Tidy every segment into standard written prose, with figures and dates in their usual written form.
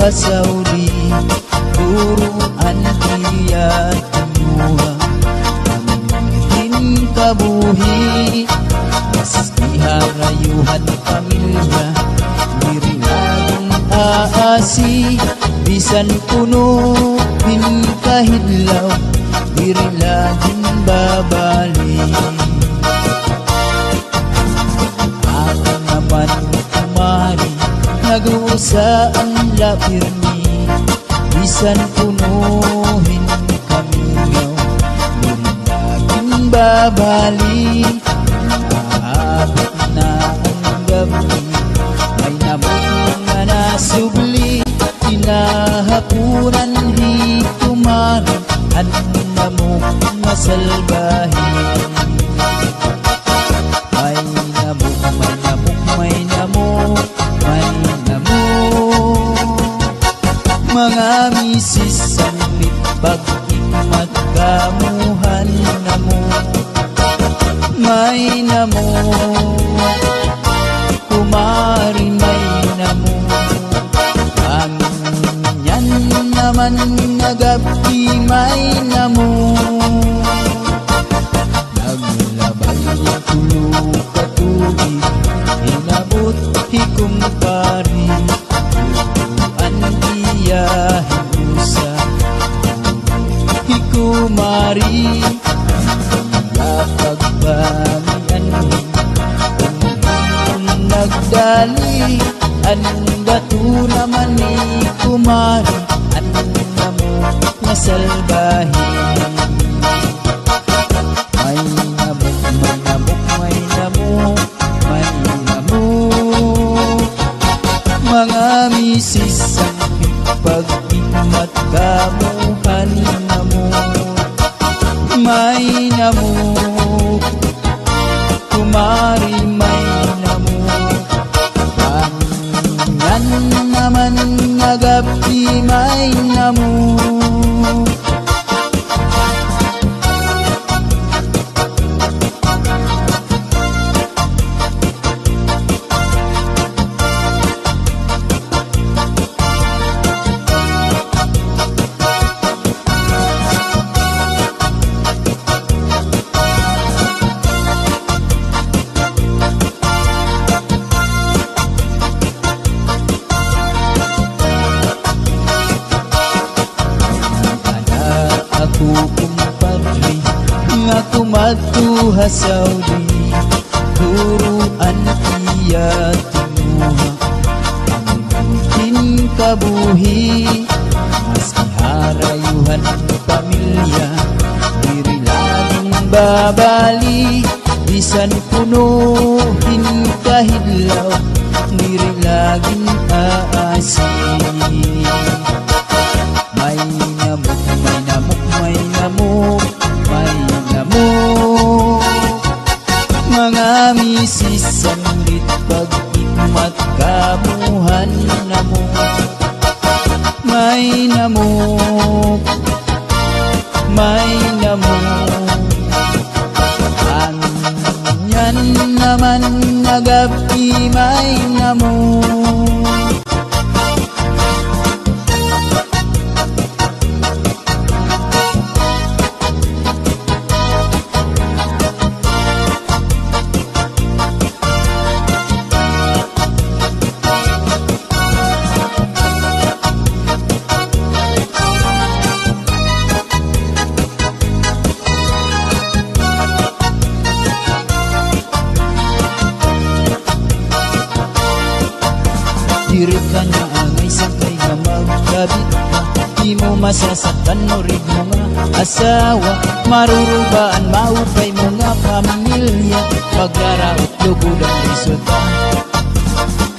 hasaudi turuan iya tinuha pamihin kabuhi meski harayuhan pamilya diri laging aasi bisan punuhin kahidlaw diri laging babalik. Ako naman kumari nag-uusa ang lapirni bisan punuhin kamingaw diri laging babalik. Naabot na ang gabi may namang nga nasubli inahapunan hi kumari an namok masalbahi. May namok, may namok, may namok, may namok mga misis ang pag-ikmat kamuhan namok. May namok kumari may namok yan naman nagabi may namok. Naglabay tulog katubig inabot hikumpari turuan iya hinusa hikumari pagbamian kung nagdali an batu naman ni kumari an namo masalbahi. May namok, may namok, may namok, may namok mga misis ang pag-ikmat kamuhan namok. May namok kumari may namok yan naman nagabi may namok. Matu hasaudi turuan iya tinuha pamihin kabuhi meski harayuhan pamilya diri laging babali bisan punuhin kahidlaw diri laging aasi. May namok, may namok, may namok, may namok mga misis ang pag-ikmat kamuhan namok. May namok, may namok yan naman nagabi may namok. Diri ka na angay sakay nga magkabit ka di mo masasaktan mo rig mga asawa marurubaan maupay mga pamilya paglaraot lugod ang resulta.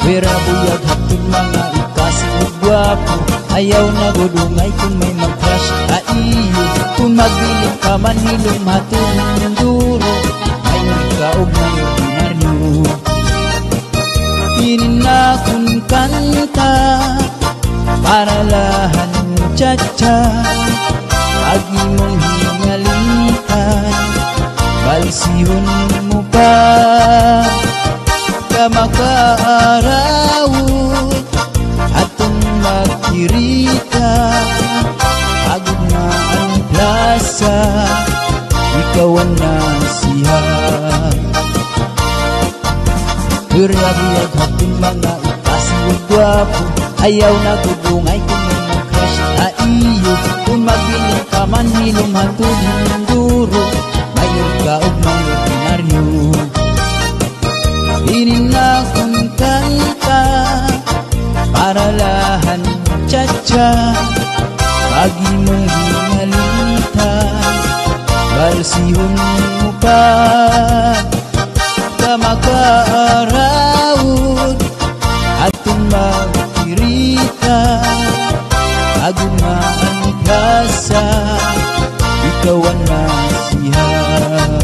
Pera buyag hatun mga ikasi o gwapo ayaw na gudungay kung may mag-crush iyo kung magbiling ka man hilong hatun ng duro ay kaog na yung binaryo. Inakun kanta para lahan cha-cha agi mong hingalitan balsihon mo pa ka makaarawot atong magkira ikaw ang nasihan. Huriyag-huriyag hapon mga ipasiwag gwapo, ayaw na gubungay kung may mag-crush na iyo. Kung magbiling ka man hilong hatod ng duro, mayor ka o may ordinaryo. Ininakong kanta para lahan cha-cha, pagi mong hinalitan, balsihon mo pa ka makaarawod atong magkirita. Agumaan ka sa ikaw ang nasihan.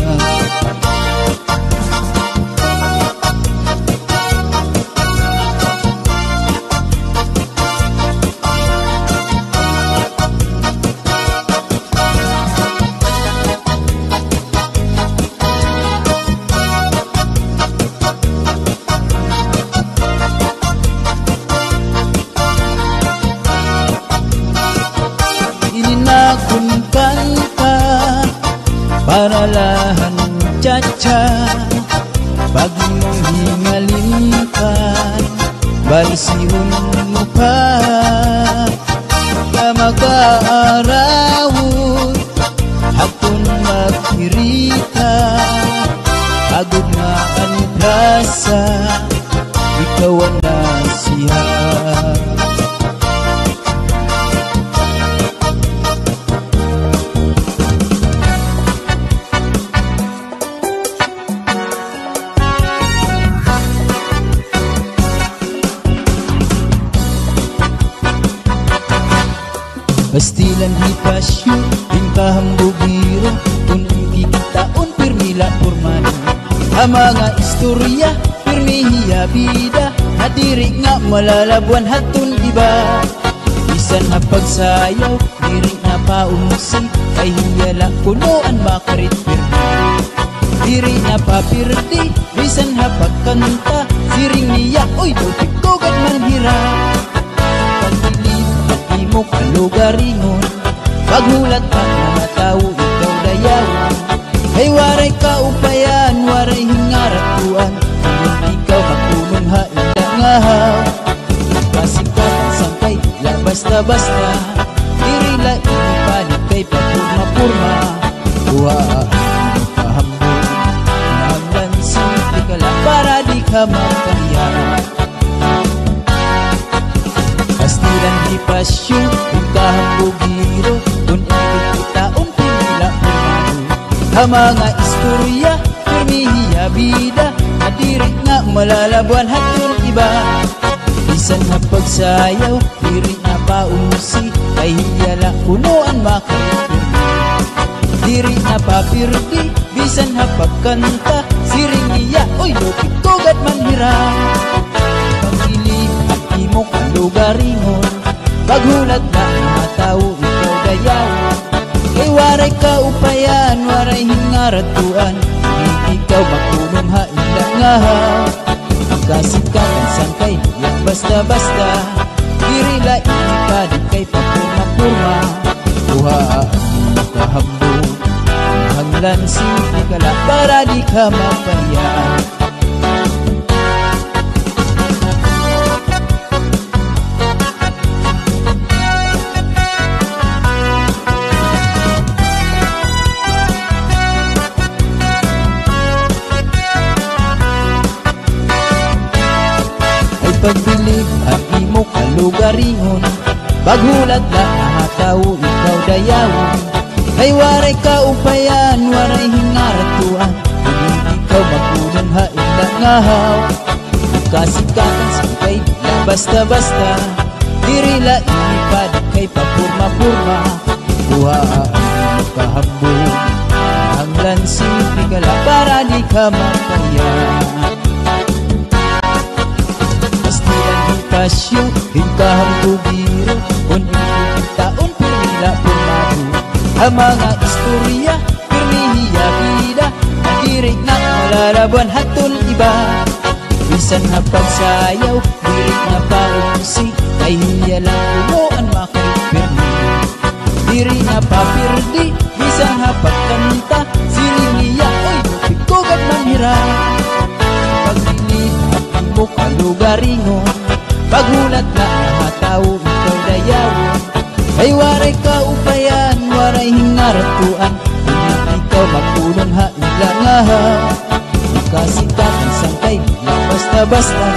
Ininakon kanta para lahan cha-cha, pagi mong hingalinkan, balsihon mo pa ka mag-aarawod hatun magkirita. Agod nga ang grasa, ikaw ang nasihan. Pastilan di pasyo, hingkahambugiro, kung ikikitaon pirmila purmano. Ang mga istorya, pirmihiya bida, nadiri nga malalabuan hatun iba. Bisan na pagsayaw, diri na paumusi, kay hiyala kunoan makarit pirmi. Diri na papirdi, bisan na pagkanta, siring niya, oy tupikogat man hirap. Mo kalugaringon, paghulat pa mga tao ikaw dayawan. Ay waray kaupayan, waray hingaratuan, kung ikaw makunong haila ngahaw. Pasikatan sangkay, la basta-basta, dirila inipanik kay papurma-purma. Buhaan kahambog, naglansing di ka lang para di ka mapahiyan. Pastilan di pasyo, hingkahambugiro, kung ikikitaon pinila purmano. Ang mga istorya, pirmihiya bida, nadiri nga malalabuan hatun iba. Bisan na pagsayaw, diri na paumusi, kay hiyala kunoan makarit pirmi. Diri na papirdi, bisan na pagkanta, siring niya, oy lupikogat man hirang. Mo kalugaringon, paghulat na mga tao ikaw dayawan. Kay waray kaupayan, waray hingaratuan, hindi ikaw makunong haila ngahaw. Ang kasikatan sangkay, yan basta-basta, dirila inipadig kay papurma-purma. Buhaan mo kahambog, hanglansing di ka lang para di ka mapahiyaan. Pagbilib ang imo kalugaringon, paghulat na mga tao ikaw dayawon. Ay waray kaupayan, waray hingaratuan, hindi ikaw makunang haila ngahaw. Kasikatan sangkay, la basta-basta, dirila inipadig kay papurma-purma. Buhaan mo kahambog, hanglansing di ka lang para di ka mapahiyan. Pasyo, hingkahambugiro, kung ikikitaon pirmila purmano. Ang mga istorya, pirmihiya bida, nadiri na malalabuan hatun iba. Bisan na pagsayaw, diri na paumusi, kay hiyala kunoan makarit pirmi. Diri na papirdi, bisan na pagkanta, dara. Pagdilig mo kalugaringon, paghulat na nahataw ikaw dayaw. Ay waray ka upayan, waray hingaratuan, kung ikaw magpunong hailangaha. Kasikat ang sangkay, na basta-basta,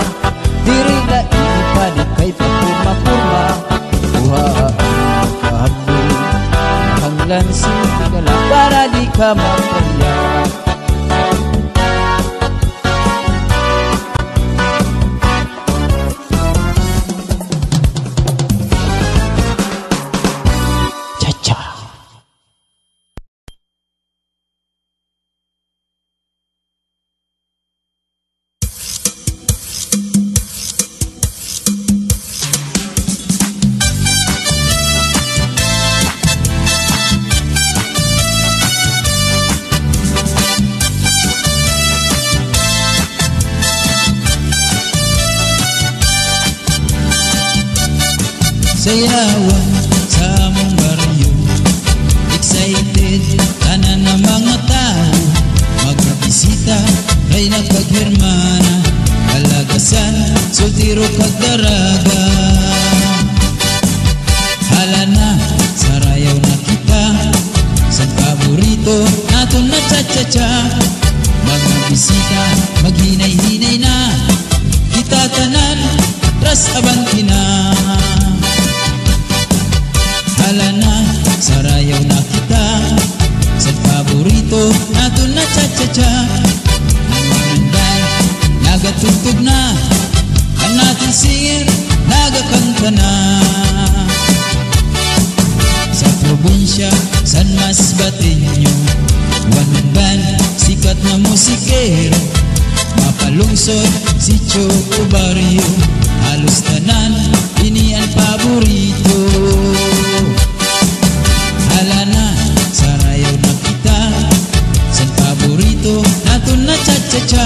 diri na ipanik kay pagpurma-purma. Buhaan ang kahabol, hanglan sigala para di ka mapaya. Sayawan sa among baryo, excited tanan na mga tao, magbisita kay nagpaghirmana, kalagasan sultiro kag daraga. Hala na sarayaw na kita, sa paborito naton na cha-cha-cha. Magbisita maghinay-hinay na, kita tanan tras abanti na. Hala na, sarayaw na kita, sa paborito nato na cha-cha-cha. Ang manday, nagatugtog na, ang natin singir, nagakanta na. Sa probinsya, San Masbateño, Wanban, sikat na musikero, mapalungsod, sitio o baryo, halos tanan, ini ang paborito. Hala na, sarayaw na kita, sa paborito nato na cha-cha-cha.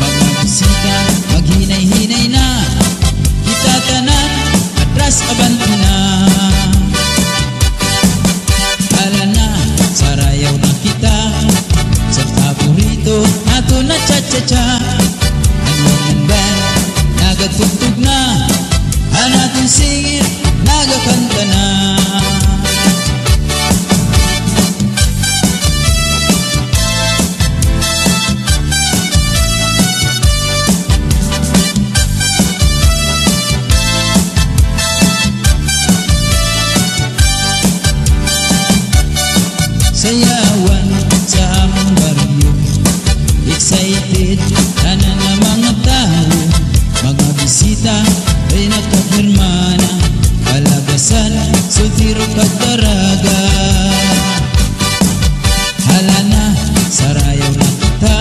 Magbisita, maghinay-hinay na, kita tanan, atras abanti na. Hala na, sarayaw na kita, sa paborito nato na cha-cha-cha. Ang band, nagatugtog na, ang natin singit, nagakanta na. Sayawan sa among baryo, excited tanan na mga tao, magbisita ay nagpaghirmana, kalagasan sultiro kag daraga. Hala na, sarayaw na kita,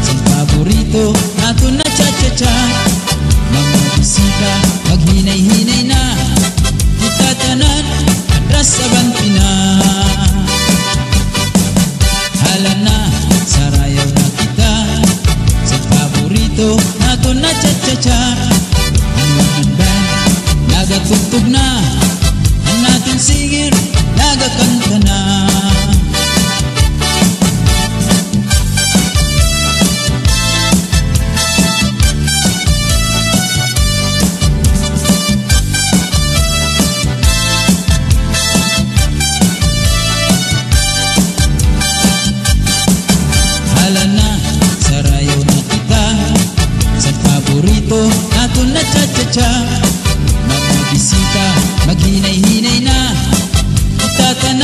sa paborito nato na cha-cha-cha. Magbisita, maghinay-hinay na, kita tanan, atras abanti na. Hala na, sarayaw na kita, sa paborito nato na cha-cha-cha. Ang mandan, nagatugtog na, ang natin singir, nagakanta na. Hala na, sarayaw na kita, sa paborito nato na cha-cha-cha. Magbisita, maghinay-hinay na, kita tanan.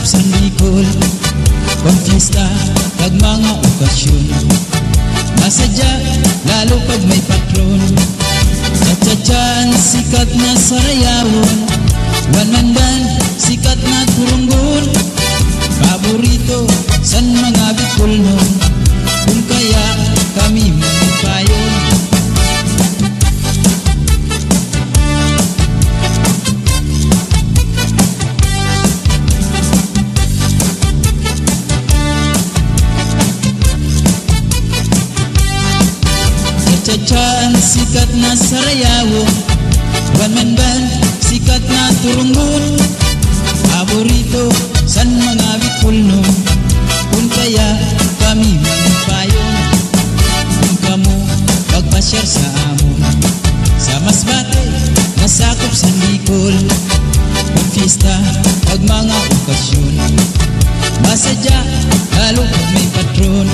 sa Bicol, pang fiesta, kag mga okasyon. Masadya, lalo pag may patron. Cha-cha-chan, sikat na sarayawon. One man band, sikat na turunggon. Paborito, san mga Bicol nun. Kung kaya kami magpayon. Cha-chan, sikat na sarayawon. One man band, sikat na turunggon. Paborito, san mga Bicol nun. Kung kaya kami magpayon. Kung kamo magpasyar sa amon, sa Masbate, nasakop sa Bicol. Kung fiesta, pag mga okasyon. Masadya, lalo pag may patron.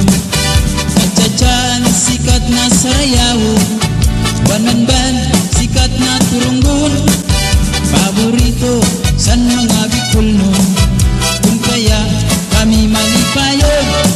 Cha-chan, sikat na sarayawon. One man band, sikat na turunggon. Paborito, san mga Bicol nun. Kung kaya kami malipayon.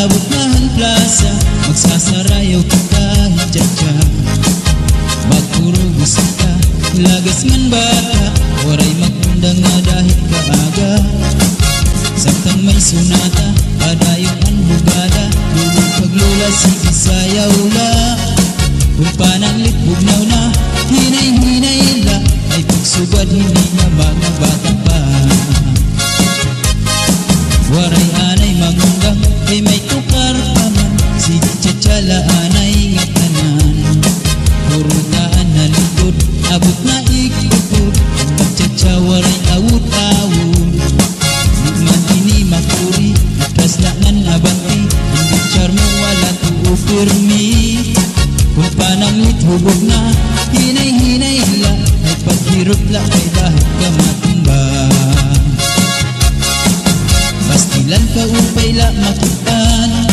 Abot nahan plaza, magsasarayaw kita, cha-cha. Magpurugos kita, lagas man bata, waray magundang nga dahil kaaga. Samtang may sunata, padayon ang bugada, lulong paglula, sige sayaw la. Kung pananglit bugnaw na, hinay-hinay la, ay pagsugad hindi na mga bata pa. Waray anay mangundang, ay may tukar pa man. Sige cha-cha anay nga tanan. Purutaan na likod, abot na ikutod. Mag-cha-cha waray awut-awut. Nagman ini makuri, natraslaan abanti. Hindi charmo wala tuo pirmi. Kung pananglit hubog na, hinay-hinay la. Ay paghirot la ay dahil ka matumba. Pastilan ka upay la makitaan.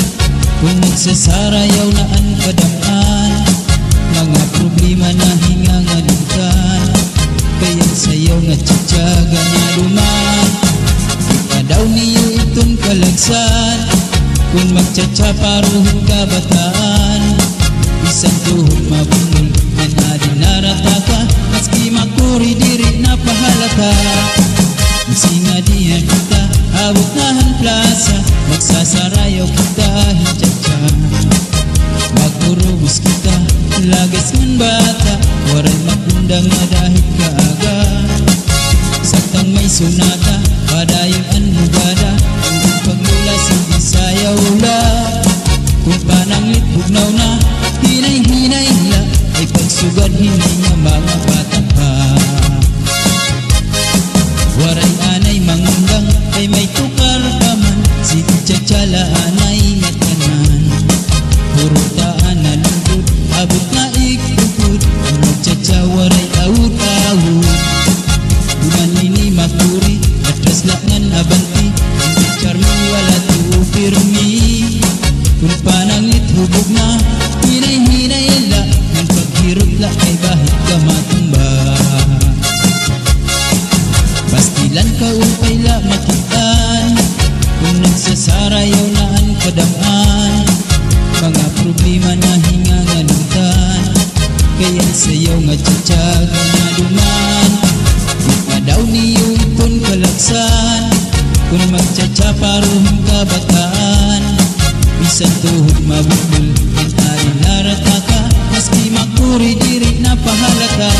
Kung magsasarayaw na ang kadamaan, mga problema na hingangalintan. Kaya sayaw nga tsatsaga na duman. Ikaw niyo itong kalagsan. Kung magtsatsa paruhong kabataan, isang tuhod mabungol yan ading narataka. Maski makuri diri na pahalata. Masinga diyan kita, abot nahan plaza, magsasarayaw kita, cha-cha. Magpurubos kita, lagas man bata, waray magundang nga dahil kaaga. Saktang may sunata, padayon ang bugada, kung paglula sige sayaw la. Kung pananglit bugnaw na, hinay-hinay la, ay pagsugad hindi nga mga bata pa. Waray anay mangundang, ay may tukar pa man. Sige cha-cha anay nga tanan. Purutaan na lungkot, abot na ikutod. Mag-cha-cha waray awut-awut. Duman ini makuri, natraslaan abanti. Hindi charmo wala tuo pirmi. Kung pananglit hubog na, hinay-hinay la. Ang paghirot la ay bahit ka matumba. Pastilan ka upay la makitaan. Kung nagsasarayaw na ang kadamaan, mga problema na hingangalintan. Kaya sayaw nga tsatsaga na duman. Kung daw niyo itong kalaksan. Kung magtsatsa paruhong kabataan, isang tuhod mabukol, yan aring narataka. Maski makuri diri na pahalata.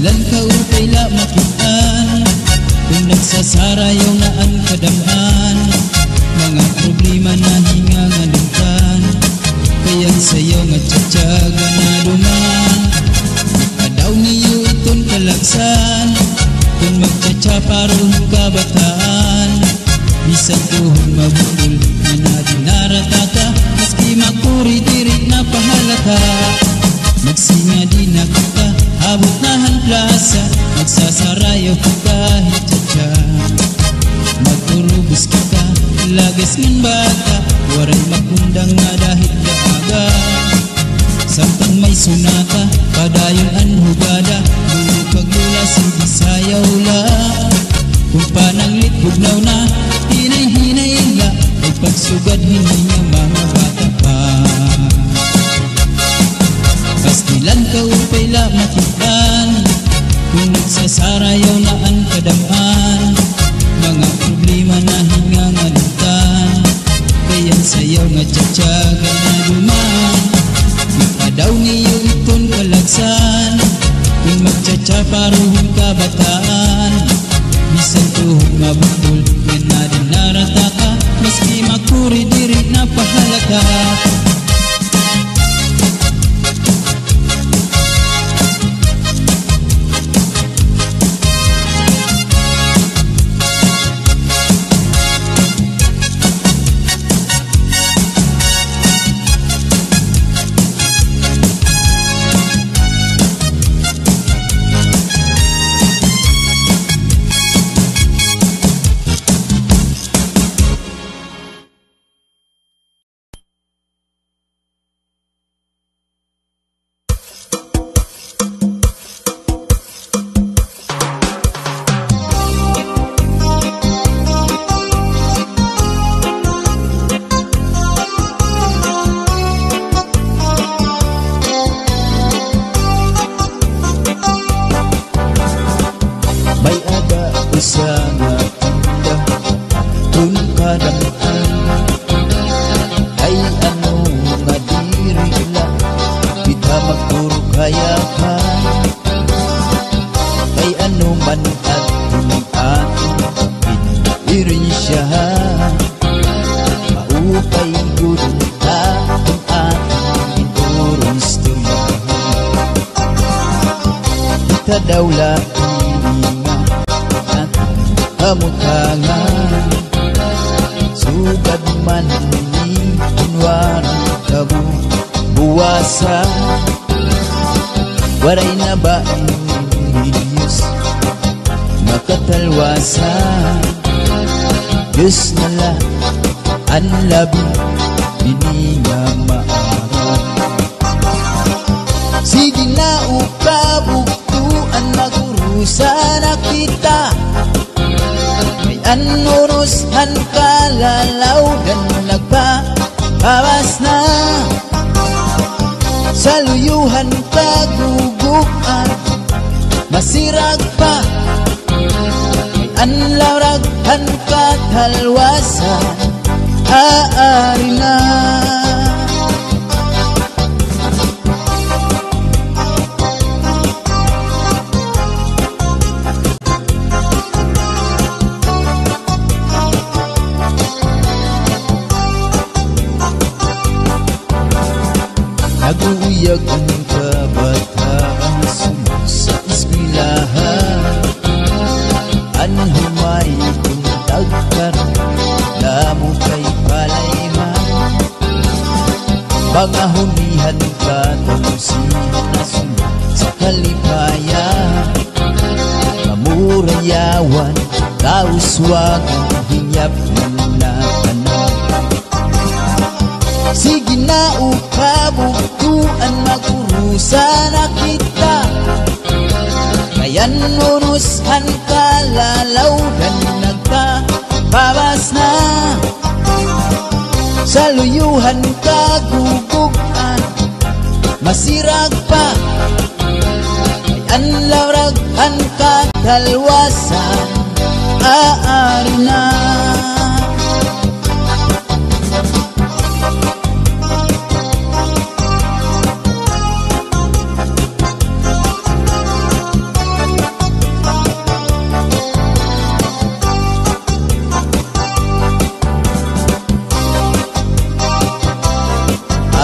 Pastilan ka upay la makitaan, kung nagsasarayaw na ang kadamaan, mga problema na hingangalintan, kaya sayaw nga tsatsaga na duman. Kadaw niyo itong kalaksan, kung magtsatsaparon kabataan, bisan tuhon mabukol na nadinarata ka, maski makuri-diri na pahalata. Magsinga di na kita, abot na hanplasa, magsasarayaw ka kahit tsatsa. Magturubos kita, lagas ng bata, waray makundang nga dahil kaaga. Samtang may sunata, padayon ang hugada, lulog paglula sige sayaw la. Kung pananglit bugnaw na, hinay-hinay la, ay pagsugad hindi niya mga bata pa. Pastilan ka upay la makitaan, kung nagsasarayaw na ang kadamaan, mga problema na hingangalintan, kaya sayaw nga tsatsaga na duman. Ikadaw niyo itong kalagsan, kung magtsatsaparuhon kabataan, bisan tuhong mabukol nga nadinarata ka, maski makuri-diri na pahalata. Daula ininga ating kamutangan, sugad man ni kunwari kabu buwasa, waray na ba ang Diyos makatalwasa. Diyos nala ang labi ininga maarap. Sige na ukabuk an magurusan na kita, may anurushan kalalaw dan nagpapawas na. Sa luyuhan kaguguan, masirag pa, may anlaraghan katalwasan, aari na. Nag-uuyag ang kabataan sa eskwelahan, anhumay kung tagkaroon damo kay palayman. Pangahunihan ka tamusin na sunod sa kalipayan, kamurayawan kauswagan hinyap na tanan. Sige na ukabuktuan magurusan na kita, kayan nunushan kalalaw dan nagpapawas na. Sa luyuhan kagugugan, masirag pa, kayan laraghan katalwasan, aari na.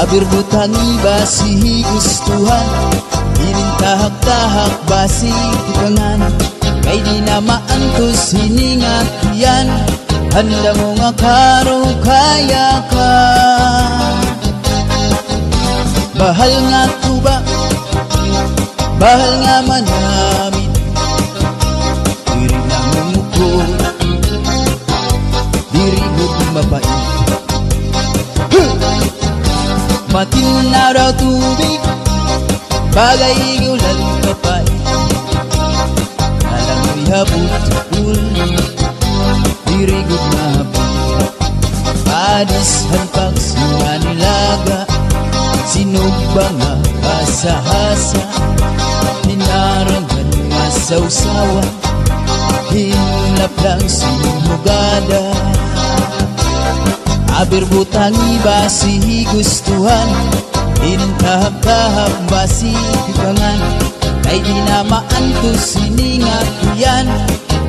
abir butangi basi gustuhan irin tahak-tahak basi tukangan kay di na maantos hiningatian handa mo nga karo kaya ka bahal nga tuba bahal nga manamit diri na mumukod diri gud mabait matin na raw tubig bagay ulan kapay alam mo'y habut-habul diri gud mabait padis hanpag singa nilaga sinugba nga kasahasa hinarangan nga sausawa hinlap lang sinugada abir butangi basi gustuhan intahap-tahap basi tigangan kay di na maantos siningatian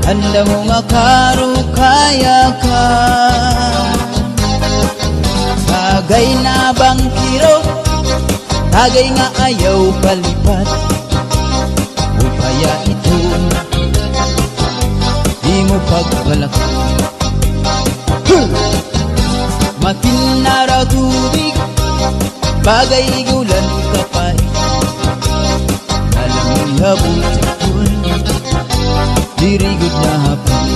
handa mo nga karo kaya ka tagay na bangkiro tagay nga ayaw palipat upaya ito di mo pagbalakad matin na raw tubig bagay gulan kapay alam mo'y habut-habul diri gud na hapon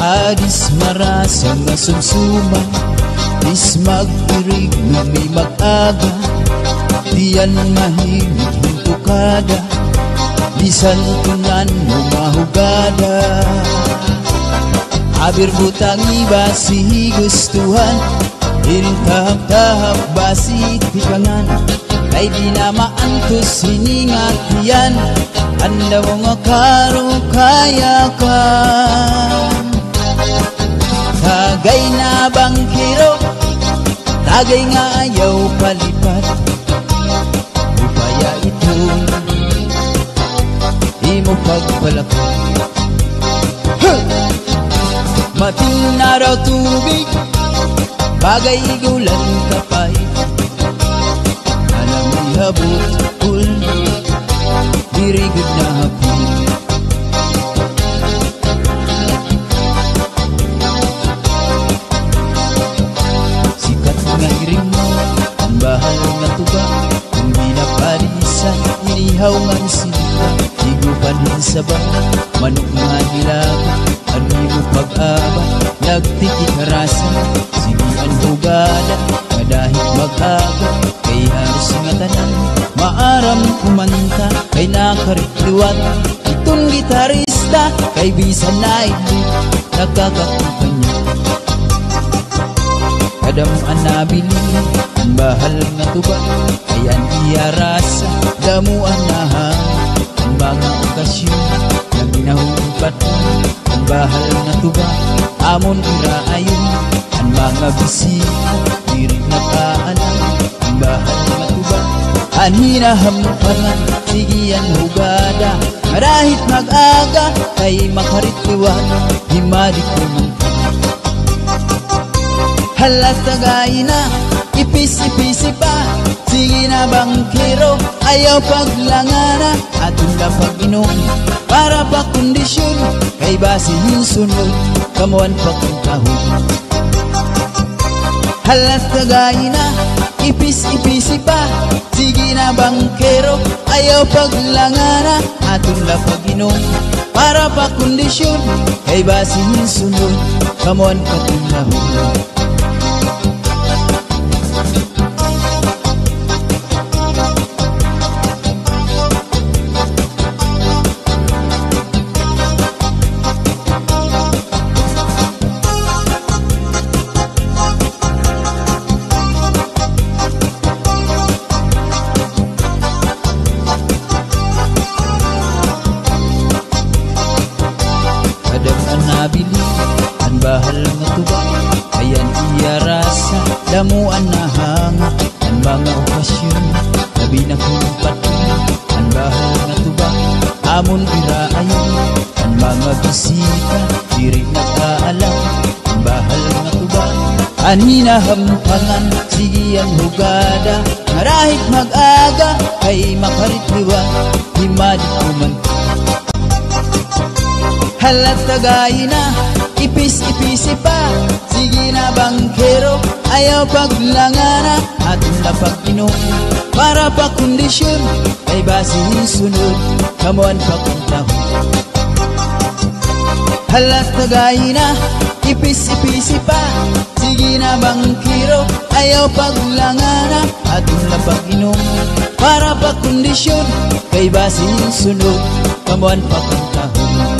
adis marasang nga sumsuman dis magpirig na may mag-aga diyan mahimik hintukada bisan tunan mo mahugada abir butangi basi gustuhan iring tahap-tahap basi tikangan kay di na maantos hiningatian handa mo nga karo kaya ka tagay na bangkiro tagay nga ayaw palipat upaya ito di mo pagbalakad matin na raw tubig bagay gulan kapay alam mo'y habut-habul diri gud na hapon bahal nga tuba kung di na parisan inihaw nga isita higupan din sa ba manok nga nilaga ano mo pag-aba nagtiki karasa sigian hugada kadahit mag-aga kay halos nga tanan maaram kumanta kay nakarikliwat itong gitarista kay bisan na ito nakakakumpanya kadam anabili ang bahal nga tuba ayan iya rasa damu anahan ang mga okasyon na ginahubat ang bahal nga tuba amon iraayon ang mga bisita dirig na kaalam ang bahal nga tuba anhinahampanan sigian hugada marahit mag-aga kay makaritiwan himadik naman halas tagay na ipis-ipisi pa sige na bangkero ayaw paglangana atong na pag-inom para pa kondisyon kay basihin sunod kamuan pa kong kahon halas tagay na ipis-ipisi pa sige na bangkero ayaw paglangana atong na pag-inom para pa kondisyon kay basihin sunod kamuan pa kong kahon mabili ang bahal nga tuba. Ayan iya rasa damuan na hanga ang mga okasyon. Labi na kumpati ang bahal nga tuba. Amon iraayon ang mga bisita, diri nag-aalam ang bahal nga tuba. Anina hampangan, sige ang hugada, marahit mag-aga, kay makarit liwa, himadi kuman. Halat tagay na, ipis-ipisi pa, sige na bangkero, ayaw paglangana, atong lapag-inom, para pa kondisyon, kay basihin sunod, kamuan pa kuntahon. Halat tagay na, ipis-ipisi pa, sige na bangkero, ayaw paglangana, atong lapag-inom, para pa kondisyon, kay basihin sunod, kamuan pa kuntahon.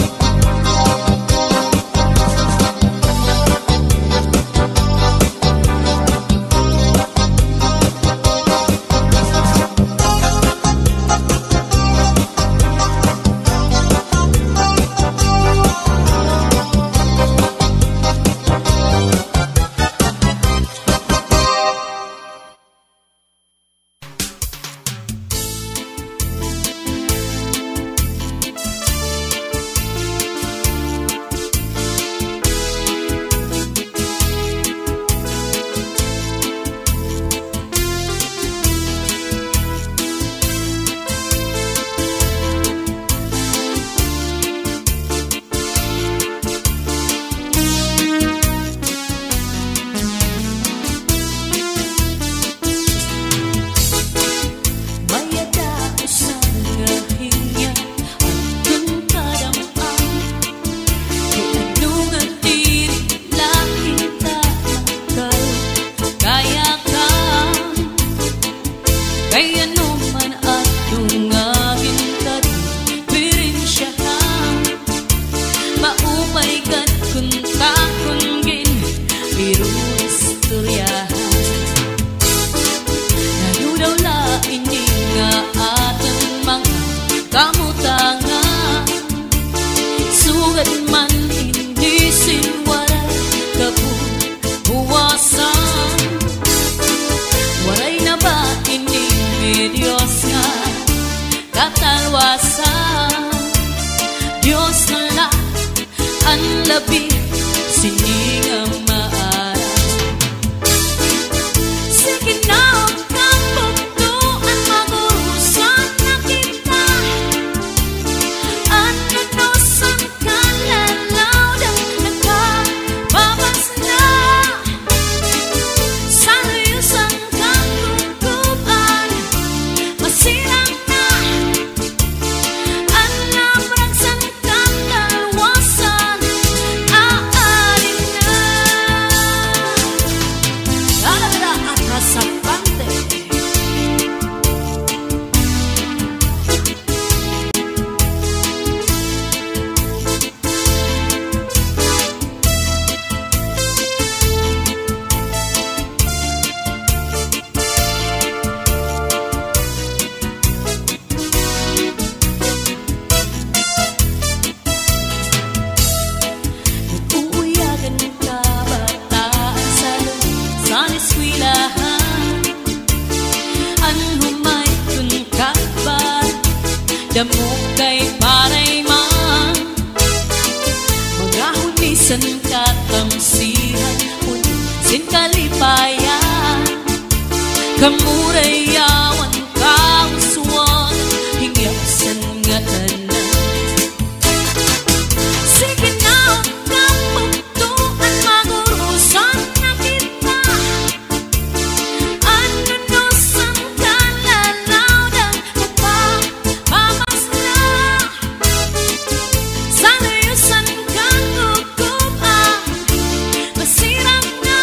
Masirang na,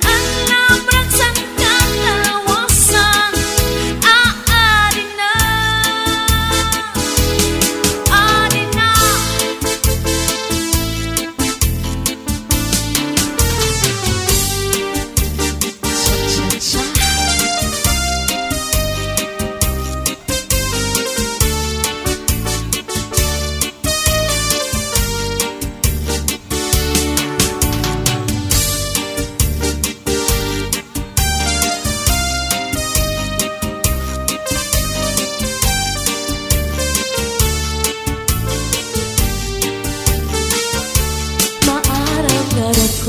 ang nabraksan ka na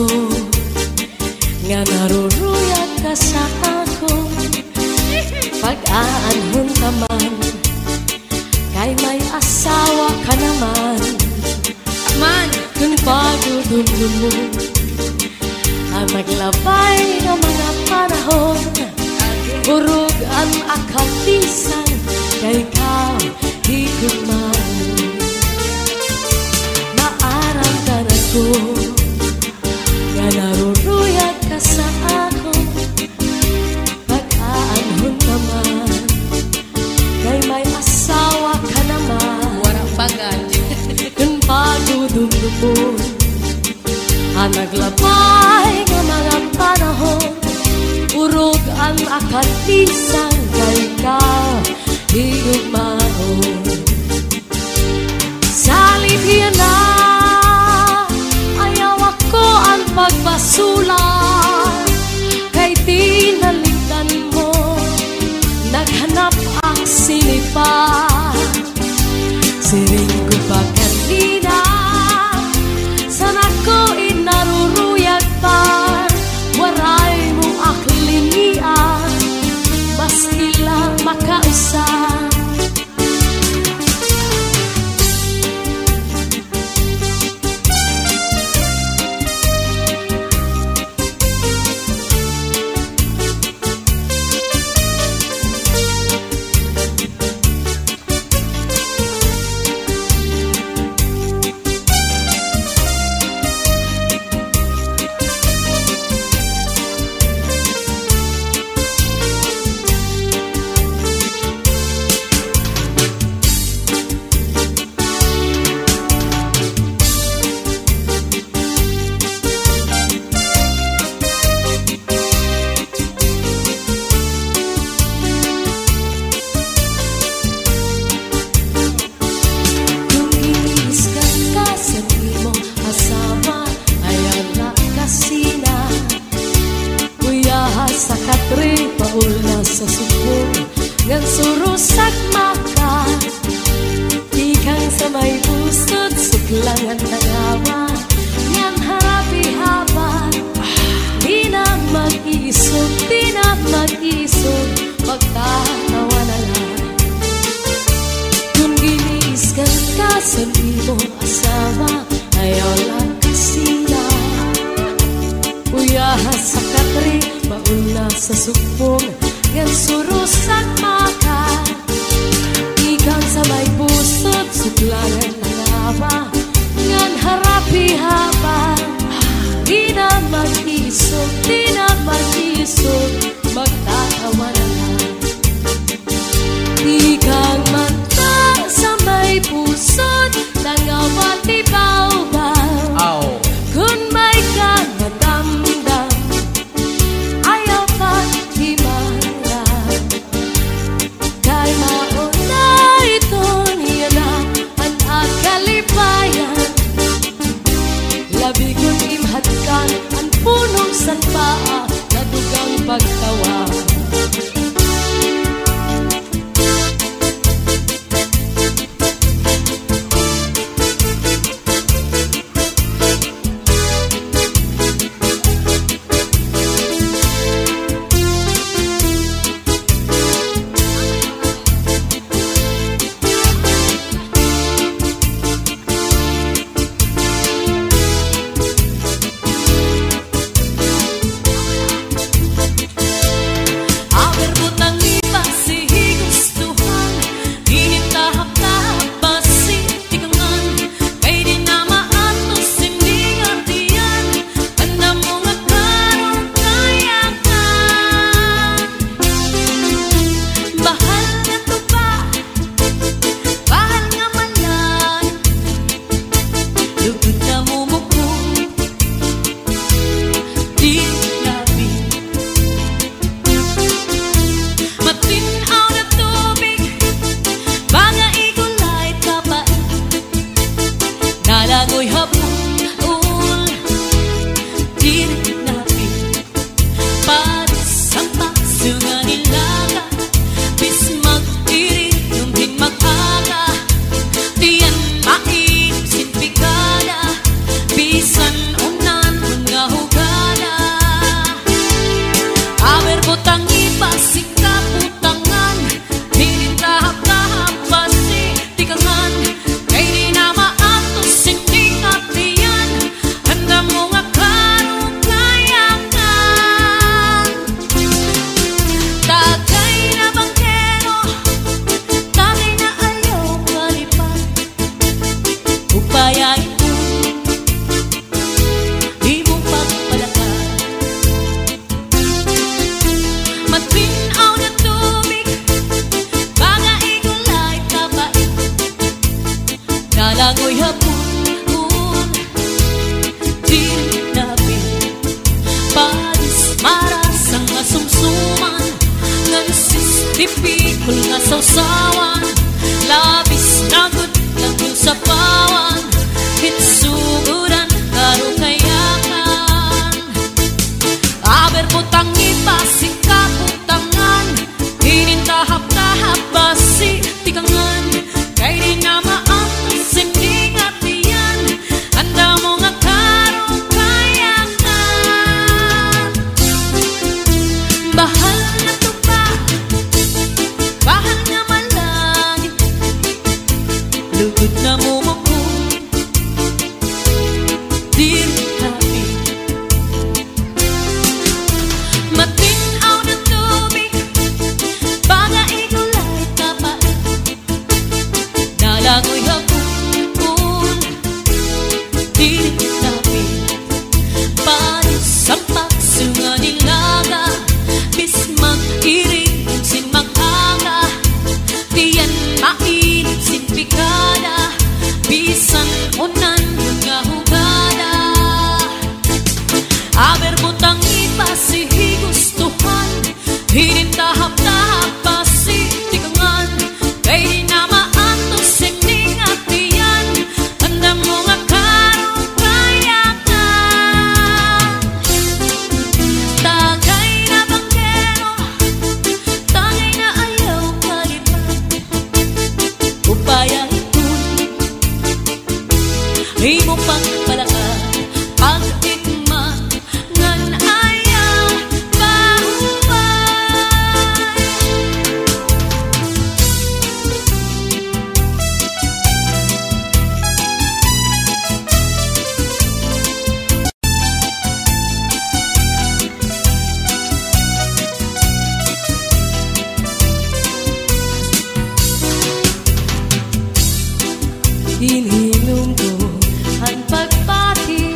ko nga naruruyag ka sa ako. Pag-aanhon ka man, kay may asawa ka naman. Man, kung pagdudumdum mo ang maglabay ng mga panahon, urog ang akatisan, kay ikaw higit man. Maaramdaman ko nga naruruyag ka sa ako. Pag-aanhon ka man, kay may asawa ka naman. Warang bagay. Kung pagdudumdum ang naglabay ng mga panahon, urog ang akatisan, kay ikaw higugmaon. Salit yan na, ayaw ako ang pagbasula, kay tinalikdan mo, naghanap ang sinipa. Siring ko pa kanina, sana ko inaruruyag pa, waray mo aklinian, maski lang makausap. Sa katri paula sa subong ngan surusak maka, ikang sa may pusod suklangan nangawa, ngan harapi haban. Di na mag-isog, di na mag-isog, magtatawa na lang. Kung giniiskan ka sa imong asawa, ayaw lang kasina. Uyahas sa katri maula sa subong ngan surusak maka, ikang sa may pusod suklangan nangawa, ngan harapi haba. Di na mag-isog, di na mag-isog, magtatawa na lang. Ikang mata sa may pusod nangawa ti baw-baw. Kung may kang madamdam, ayaw pa't himala, kay mauna ito niya na ang upaya ito di mo pagpalakan. Matinaw na tubig, baga igulay kapait, nalangoy hapon, di napit, palis marasang asumsuman, nansistipikul nga sausawan, labis na good lang yung sapawan, hitsuguran karo kayakan. Aber putang ipasi kaputangan, hinintahap-tahap basi tikangan, kay di na maantos hindi nga tiyan, anda mo nga karo kayakan. Bahal na to ba, bahal nga malangit, lugod na mo ko, di happy. Matinaw na tubig, baga igulay kapait, nalangoy hapon, di happy. Paris ang pagsunga nilaga, bismag iring sin mag-aga, tiyan mainit sin pikada, bisan unan nga hugada. Aber butang ipasi gustuhan, hinintahap-tahap pasi tikangan, kay di na maantos hindi nga tiyan, anda mo nga karo kayakan. Tagay na banggero, tagay na ayaw kalipan, upaya ito di mo pagpalakan, pag-ikma ngan ayaw bahuay. Hinilom ko ang pagpati,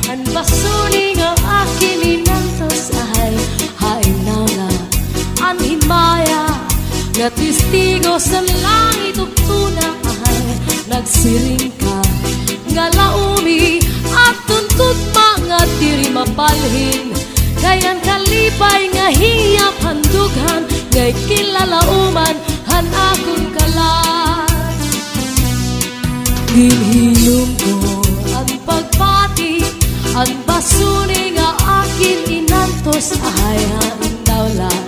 ang basuni nga akin inantos ay hain na nga ang himaya, nga testigo sa langit ug tuna ay nagsiring ka, nga laumi at tuntut mga diri mapalhin, kayan kalipay nga hiyap handughan, nga'y kilalauman han akong kalan. Hinhilom ko ang pagpati, ang basuni nga akin inantos ay handawlan,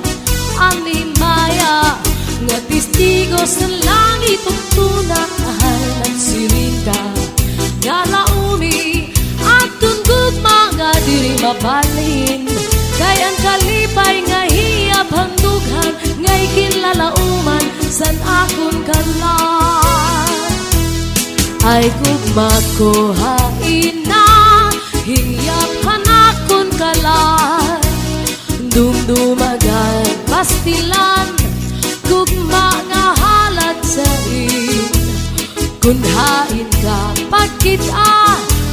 ang limaya nga testigo sa langit ug tuna ay nagsiring ka, nga laumi at tungkod mga diri mabalhin, kay ang kalipay nga hiyap handughan, nga'y kinlalauman san akon kalan. Ay gugma ko hain na, hiyap hanakon kalan, dumdumagan pastilan, gugma nga halad sa in, kun hain ka pagkita,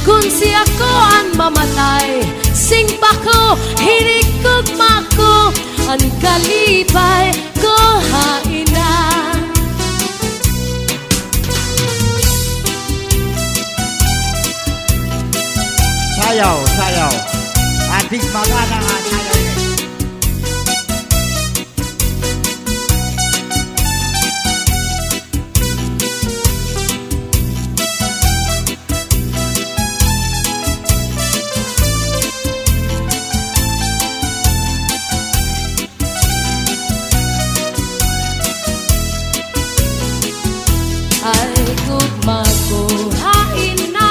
kun siya ko ang mamatay, sing pa ko, hinig gugma ko, ang kalipay ko hain na. Sayaw, ating magana nga sayaw ini. Ay gugma ko hain na,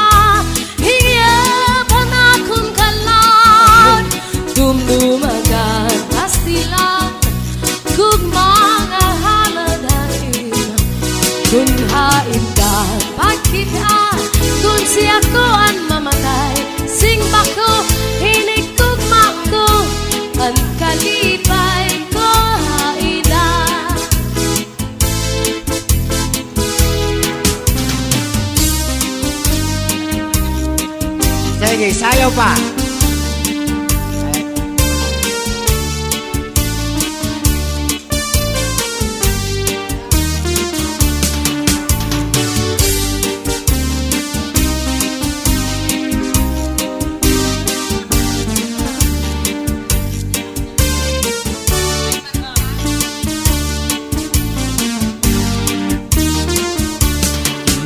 hiyap hanakon kalan, dumdumagan pastilan, gugma nga haladain, kun hain ka pagkita, kun siya ko ang mamatay, sing ba ko, hinig gugma ko, ang kalipay ko hain na. Sige, sayaw pa.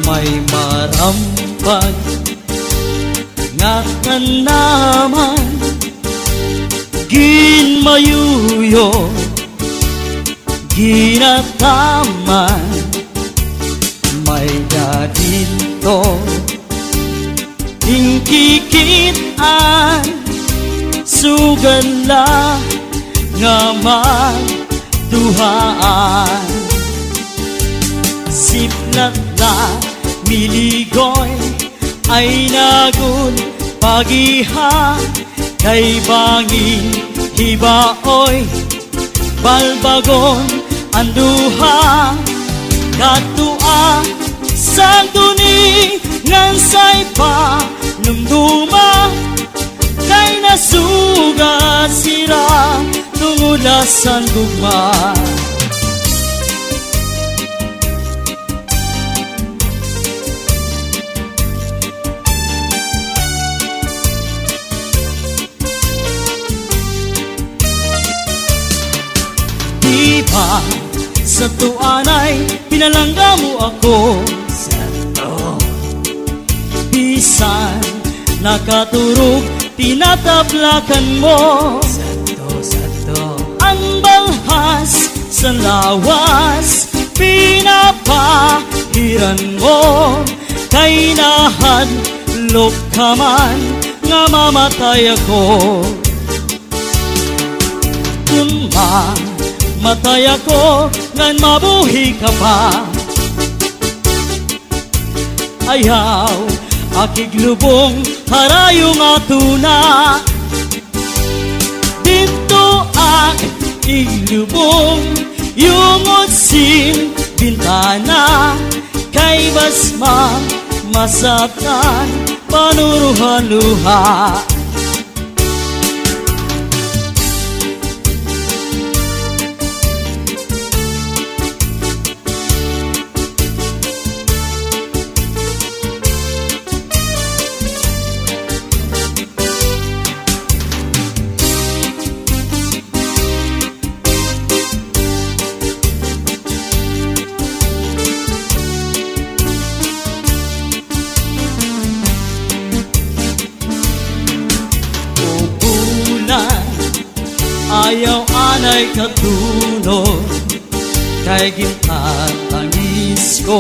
May marampag nga ka naman ginmayuyo ginataman may dadito tingkikitan sugala nga magduhaan siplat na miligoy ay nagun pagiha kay bangin hibaoy balbagon anduha katua sang duni ngansay pa numduma kay nasuga sira tungulasan gugma. Sa tuanay, pinalangga mo ako sa to. Bisan, nakaturog, tinataplakan mo sa to. Ang balhas sa lawas, pinapahiran mo. Kay nahadlok ka man, nga mamatay ako. Kung matay ako, ngan mabuhi ka pa. Ayaw, akiglubong, harayong atuna. Dito ak iglubong, yung otsin bintana. Kay basma, masatan, panuruhan luha. Ayaw anay katulog kay gintatangis ko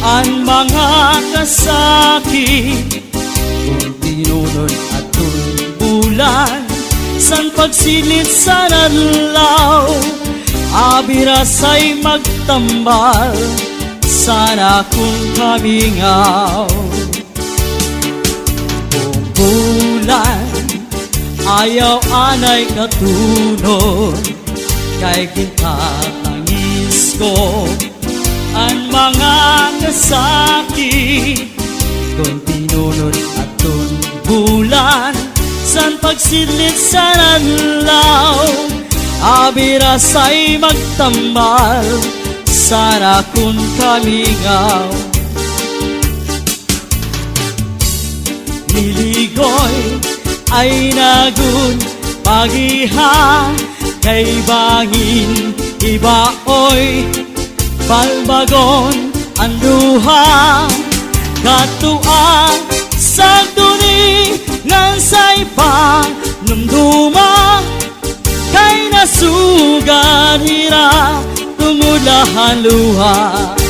ang mga kasakit kung tinunod at bulan san pagsilit sa nadlaw abirasay magtambal sana kung kamingaw kung bulan ayaw anay katulog kay kintatangis ko ang mga kasakit kung tinunod at bulan san pagsilit sa nadlaw abirasay magtambal sana kung kamingaw niligoy ay nagun pagiha kay bangin ibaoy balbagon anduha katua sa duni ngansay pa numduma kay nasugan hira tumulahan luha.